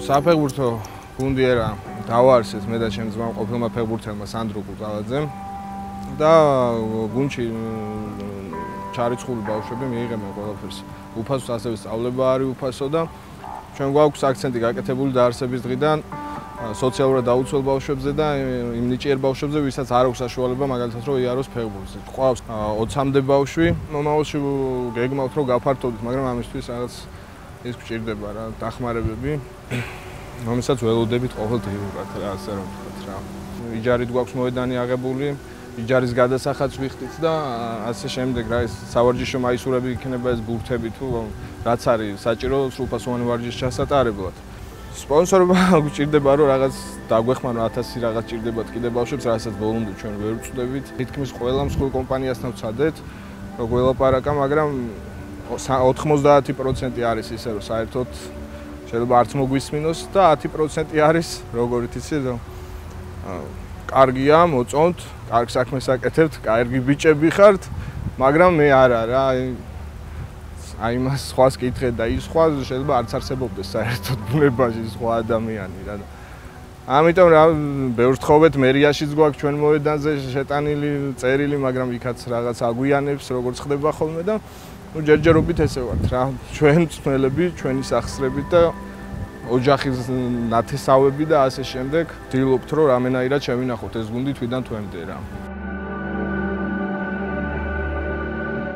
საფეხბურთო გუნდი ერა დავაარსეთ მე და ჩემი ძმა ყოფილმა ფეხბურთელმა სანდრო კუტალაძემ და გუნდში ჩარიცხული ბავშვები მიიღებენ ყველაფერს. უფასოს ასევე სწავლება არის უფასო და ჩვენ გვაქვს აქცენტი გაკეთებული დაარსების დღიდან სოციალურად დაუცველ ბავშვებზე და იმ ნიჭიერ ბავშვებზე, ვისაც არ აქვს საშუალება მაგალითად რომ იაროს ფეხბურთს. ყავს 20-მდე ბავშვი, მომავალში გეგმავთ რომ გაფართოვდეთ, მაგრამ ამისთვის რაღაც ის გვჭირდება რა, დახმარებები. რომელსაც ველოდებით ყოველდღიურად რა, ასე რომ ვთქვათ რა. იჯარით გვაქვს მოედანი აღებული, იჯარის გადასახადს ვიხდით და ასე შემდეგ რა, ეს სავარჯიშო მაისურები იქნება ეს ბურთები თუ რაც არის საჭირო სრულფასოვანი ვარჯიშის ჩასატარებლად. სპონსორობა გვჭირდება რომ რაღაც დაგვეხმარო 1000 რაღაც ჭირდებათ კიდე ბავშვებს, რასაც ბოლომდე ჩვენ ვერ ვწვდებით. თითქმის ყველა მსხვილ კომპანიასთან ვცადეთ, რომ გველაპარაკა, მაგრამ 90% არის ისე რომ საერთოდ შეიძლება არც მოგვისმინოს და 10% არის როგორიც იცი რომ კარგია, მოწონთ, კარგ საქმეს აკეთებთ, კარგი ბიჭები ხართ, მაგრამ მე არა რა, აი მას სხვას კითხე და ის სხვა შეიძლება არც არსებობდეს საერთოდ ბუნებაში სხვა ადამიანი რა. ამიტომ რა ბევრს თხოვეთ მერიაშიც გვაქვს ჩვენ მოედანზე შეტანილი წერილი, მაგრამ იქაც რაღაც აგვიანებს როგორც ხდება ხოლმე და ნუ ჯერჯერობით ესე ვართ რა. ჩვენ მწვრთნელები, ჩვენი სახსრები და ოჯახის ნათესავები და ასე შემდეგ. ვდილობთ რომ რამენაირად შევინახოთ ეს გუნდი თვიდან თვემდე რა.